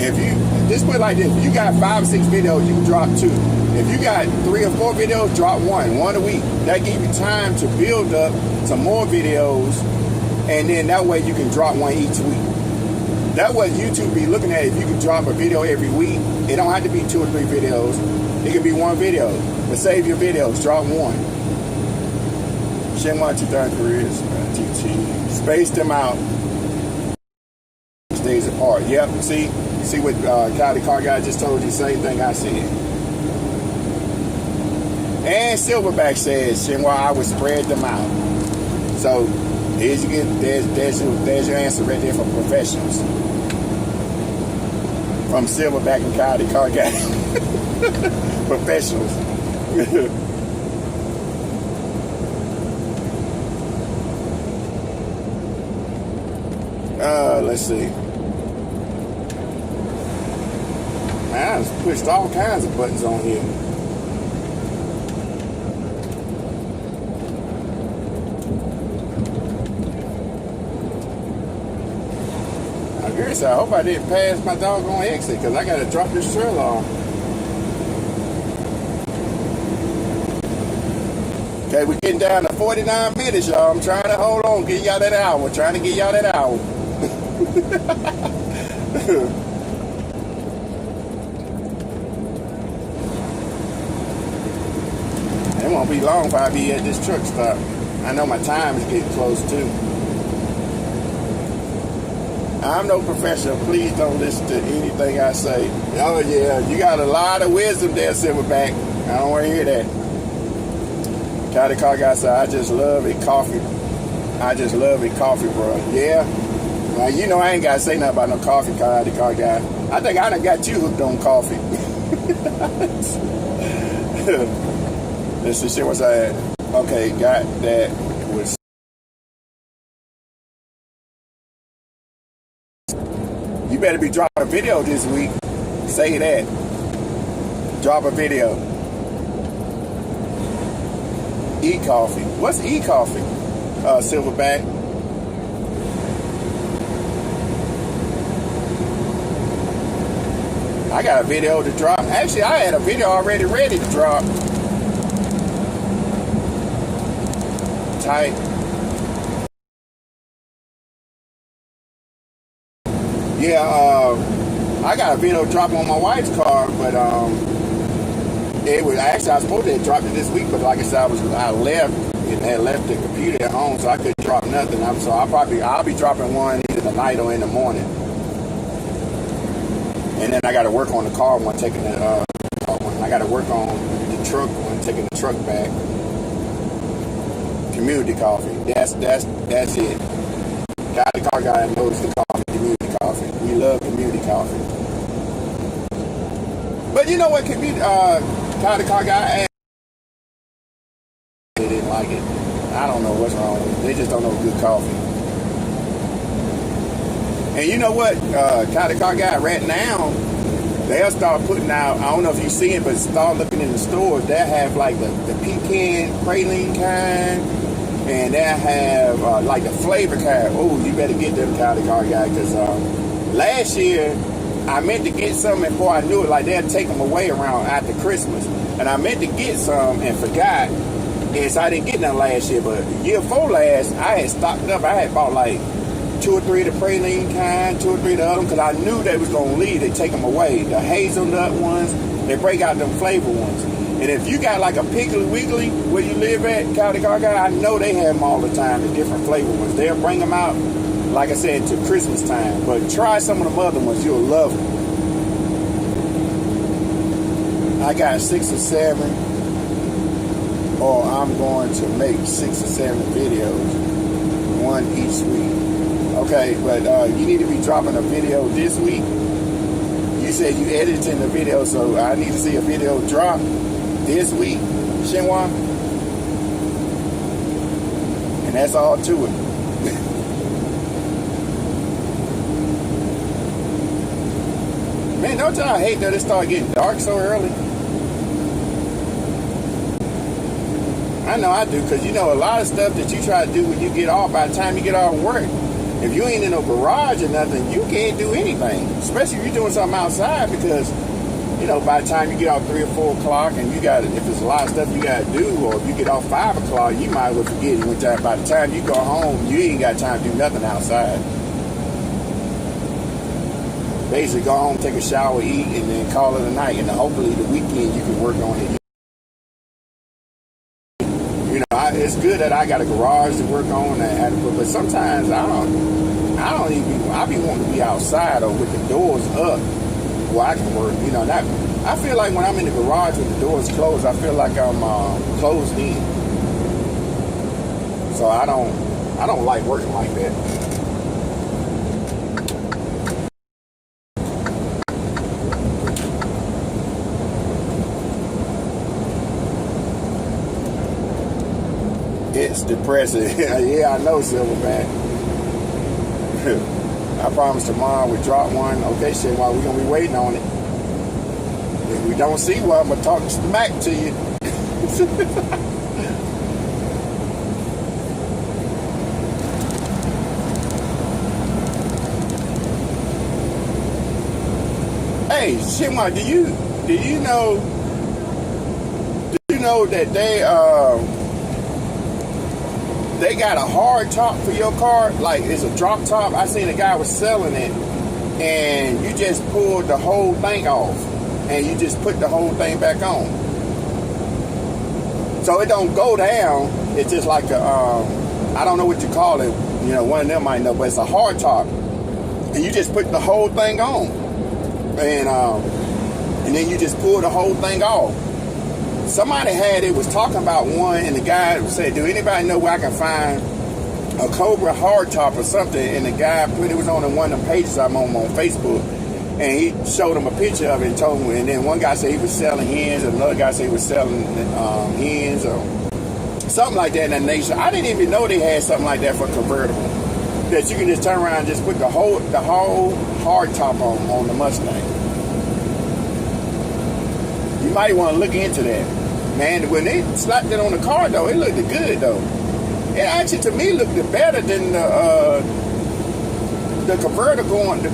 If you, just put it like this, if you got 5 or 6 videos, you can drop 2. If you got 3 or 4 videos, drop 1 a week. That gives you time to build up some more videos, and then that way you can drop 1 each week. That way YouTube be looking at it. If you can drop a video every week, it don't have to be 2 or 3 videos. It could be 1 video. But save your videos, drop 1. Shenwan 2000 careers, TT. Space them out. Days apart. Yep, see what County car guy just told you, same thing I said. And Silverback says, Shenwan, I would spread them out. So there's your answer right there for professionals. From Silverback and County car guy. Professionals. Let's see. Man, I just pushed all kinds of buttons on here. I hope I didn't pass my doggone exit because I got to drop this trailer off. Okay, we're getting down to 49 minutes, y'all. I'm trying to hold on, get y'all that hour. Trying to get y'all that hour. It won't be long if I be at this truck stop. I know my time is getting close too. I'm no professional. Please don't listen to anything I say. Oh yeah, you got a lot of wisdom there, Silverback. I don't want to hear that. County car guy said, I just love it coffee. I just love it coffee, bro. Yeah. Well, I ain't got to say nothing about no coffee, County car guy. I think I done got you hooked on coffee. Let's see, shit was I at? Okay, got that. Was you better be dropping a video this week. Say that. Drop a video. E-coffee. What's e-coffee? Silverback. I got a video to drop. Actually, I had a video already ready to drop. Tight. Yeah, I got a video drop on my wife's car, but it was actually I was supposed to have dropped it this week, but like I said, I left and had left the computer at home, so I couldn't drop nothing. So I'll be dropping one either tonight or in the morning. And then I got to work on the car one, taking the car one. I got to work on the truck one, taking the truck back. Community coffee. That's it. The car guy knows the coffee. Community coffee. We love community coffee. But you know what? Community the car guy. They didn't like it. I don't know what's wrong with it. They just don't know good coffee. And you know what? The car guy right now, they'll start putting out, I don't know if you see it, but start looking in the stores. They'll have like the pecan praline kind, and they'll have like the flavor kind. Oh, you better get them the car guy, because last year I meant to get some, and before I knew it, like they'll take them away around after Christmas. And I meant to get some and forgot. And so I didn't get none last year, but the year before last, I had stocked up. I had bought like 2 or 3 of the praline kind, 2 or 3 of the other ones, because I knew they was going to leave. They take them away. The hazelnut ones, they break out them flavor ones. And if you got like a Piggly Wiggly where you live at, County Car Guy, I know they have them all the time, the different flavor ones. They'll bring them out like I said, to Christmas time. But try some of the other ones. You'll love them. I got 6 or 7, or I'm going to make 6 or 7 videos, one each week. Okay, but you need to be dropping a video this week. You said you edited the video, so I need to see a video drop this week, Shenhua. And that's all to it. Man, don't y'all hate that it start getting dark so early? I know I do, because you know a lot of stuff that you try to do when you get off, by the time you get off work, if you ain't in no garage or nothing, you can't do anything. Especially if you're doing something outside, because, you know, by the time you get off 3 or 4 o'clock and you got, if there's a lot of stuff you got to do, or if you get off 5 o'clock, you might as well forget it. By the time you go home, you ain't got time to do nothing outside. Basically, go home, take a shower, eat, and then call it a night. And then hopefully the weekend you can work on it. It's good that I got a garage to work on, but sometimes I be wanting to be outside or with the doors up where I can work. You know, that I feel like when I'm in the garage with the doors closed, I feel like I'm closed in. So I don't like working like that. It's depressing. Yeah, I know, Silverback. I promise tomorrow we drop one. Okay, shit, while we're going to be waiting on it. If we don't see one, I'm going to talk smack to you. Hey, Shimwa, do you know that they got a hard top for your car? Like, it's a drop top. I seen a guy was selling it, and you just pulled the whole thing off, and you just put the whole thing back on. So it don't go down. It's just like a, I don't know what you call it. You know, one of them might know, but it's a hard top, and you just put the whole thing on, and then you just pull the whole thing off. Somebody was talking about one, and the guy said, do anybody know where I can find a Cobra hardtop or something? And the guy put it was on one of the pages I'm on Facebook, and he showed him a picture of it and told him. And then one guy said he was selling hens, and another guy said he was selling hens or something like that in that nation. I didn't even know they had something like that for convertible, that you can just turn around and just put the whole hardtop on the Mustang. You might want to look into that. Man, when they slapped it on the car, though, it looked good, though. It actually, to me, looked better than the convertible going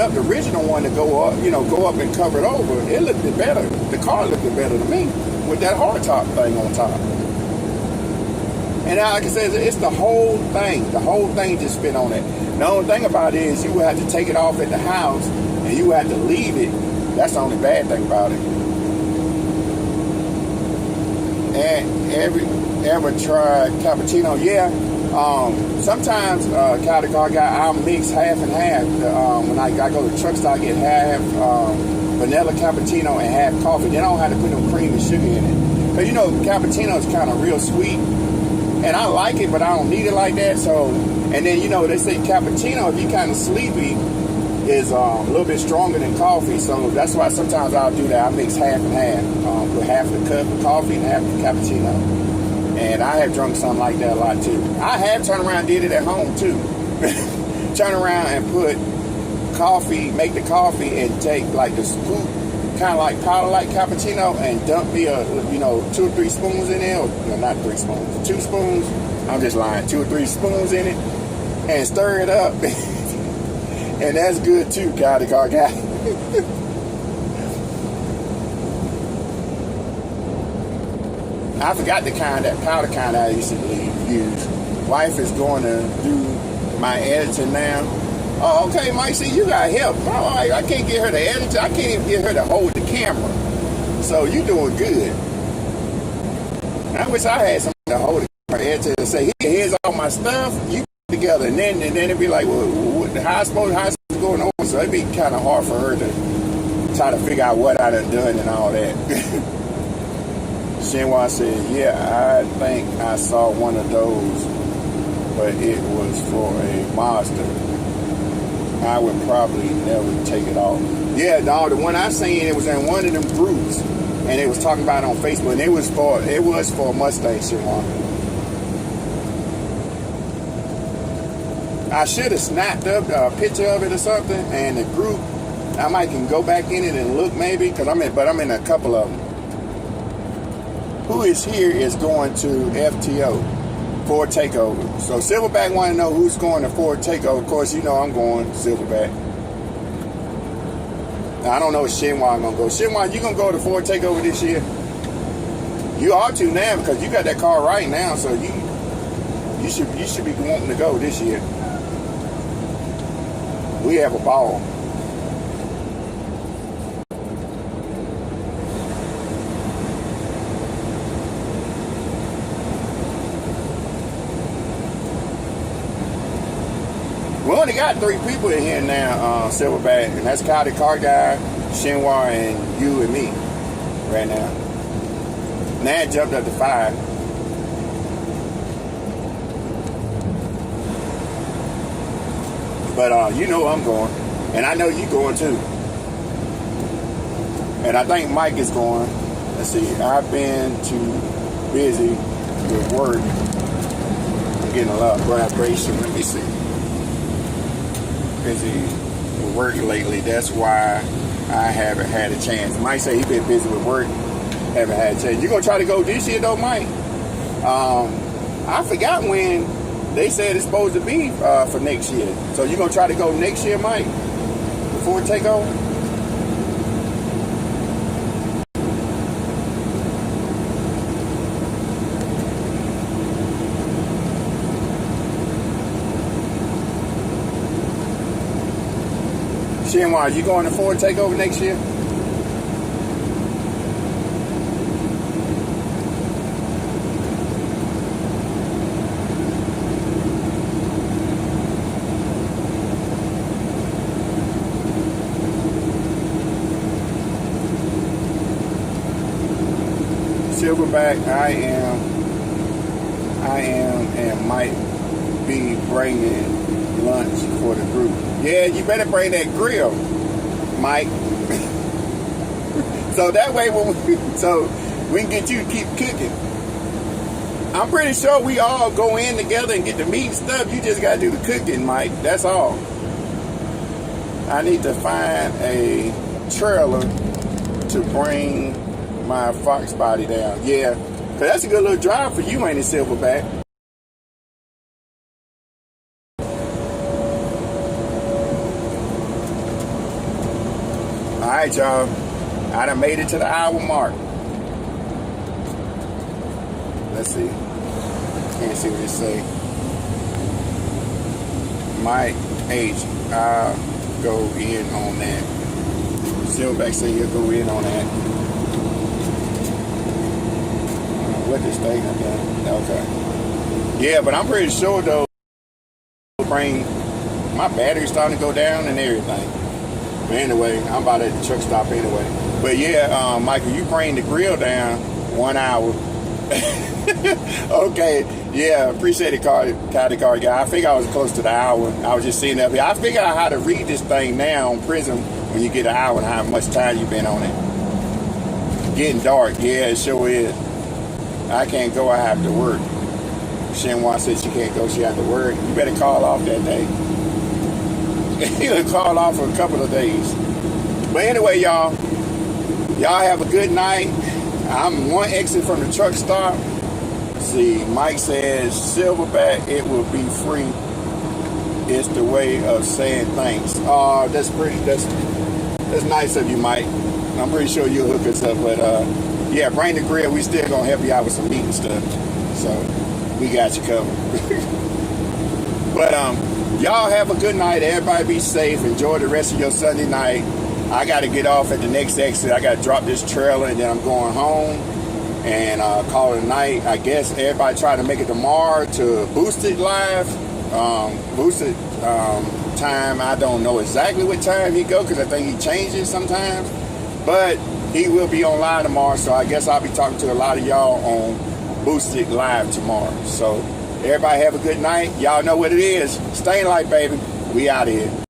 up, the original one to go up and cover it over. It looked better. The car looked better to me with that hardtop thing on top. And like I said, it's the whole thing. The whole thing just fit on it. The only thing about it is you would have to take it off at the house, and you would have to leave it. That's the only bad thing about it. And ever tried cappuccino? Yeah. Sometimes the car guy, I'll mix half and half. When I go to the truck stop, I get half vanilla cappuccino and half coffee. Then I don't have to put no cream and sugar in it. Because you know, cappuccino is kind of real sweet, and I like it, but I don't need it like that. So, and then you know, they say cappuccino, if you're kind of sleepy, is a little bit stronger than coffee. So that's why sometimes I'll do that. I mix half and half. Put half the cup of coffee and half the cappuccino. And I have drunk something like that a lot too. I have turned around and did it at home too. Turn around and put coffee, make the coffee and take like the scoop, kind of like powder like cappuccino, and dump me 2 or 3 spoons in there. Or, no, not 3 spoons, 2 spoons. I'm just lying. 2 or 3 spoons in it and stir it up. And that's good too, car guy. I forgot the kind, that powder kind I used to use. Wife is going to do my editing now. Oh, okay, Mike, see, you got help. Oh, I can't get her to edit. I can't even get her to hold the camera. So you doing good. I wish I had somebody to hold the camera, edit, and say, here's all my stuff. You put it together, and then it'd be like, well, how's it going on? So it'd be kind of hard for her to try to figure out what I done and all that. Shenhua said, yeah, I think I saw one of those, but it was for a Mazda. I would probably never take it off. Yeah, no, the one I seen, it was in one of them groups, and it was talking about it on Facebook, and it was for a Mustang, Shenhua. I should have snapped up a picture of it or something, and the group, I might can go back in it and look maybe, but I'm in a couple of them. Who is here is going to FTO, Ford Takeover. So Silverback want to know who's going to Ford Takeover. Of course, you know I'm going Silverback. Now, I don't know if Shenhua going to go. Shenhua, you going to go to Ford Takeover this year? You ought to now because you got that car right now, so you should be wanting to go this year. We have a ball. We only got 3 people in here now, Silverback, and that's Kyle the car guy, Shenhua, and you and me right now. Now it jumped up to 5. But you know I'm going, and I know you going too. And I think Mike is going. Let's see, I've been too busy with work. I'm getting a lot of vibration. Let me see. Busy with work lately. That's why I haven't had a chance. Mike said he's been busy with work. Haven't had a chance. You gonna try to go this year though, Mike? I forgot when they said it's supposed to be for next year. So you gonna try to go next year, Mike? Before takeover? Shenhua, you going to Ford Takeover next year? Silverback, I am and might be bringing lunch for the group. Yeah, you better bring that grill, Mike. So that way we can get you to keep cooking. I'm pretty sure we all go in together and get the meat and stuff. You just gotta do the cooking, Mike. That's all. I need to find a trailer to bring my Fox body down. Yeah, cause that's a good little drive for you, ain't it, Silverback? All right, y'all. I done made it to the hour mark. Let's see. Can't see what it say. Mike H. I'll go in on that. Silverback say he'll go in on that. What this thing I done? Okay. Yeah, but I'm pretty sure though. Bring my battery's starting to go down and everything. But anyway, I'm about at the truck stop anyway. But yeah, Michael, you bring the grill down 1 hour. Okay, yeah, appreciate it, car guy. I figured I was close to the hour. I was just seeing up here. I figured out how to read this thing now on Prism when you get an hour and how much time you've been on it. Getting dark, yeah, it sure is. I can't go, I have to work. Shenhua said she can't go, she has to work. You better call off that day. He'll call off for a couple of days. But anyway, y'all have a good night. I'm one exit from the truck stop. See, Mike says, Silverback, it will be free. It's the way of saying thanks. Oh, that's nice of you, Mike. I'm pretty sure you'll hook us up, but yeah, bring the grill. We still gonna help you out with some meat and stuff. So we got you covered. But y'all have a good night. Everybody be safe. Enjoy the rest of your Sunday night. I got to get off at the next exit. I got to drop this trailer and then I'm going home and call it a night. I guess everybody try to make it tomorrow to Boost It Live. boosted time. I don't know exactly what time he go because I think he changes sometimes. But he will be online tomorrow, so I guess I'll be talking to a lot of y'all on Boosted Live tomorrow. So everybody have a good night. Y'all know what it is. Stay light, baby. We out here.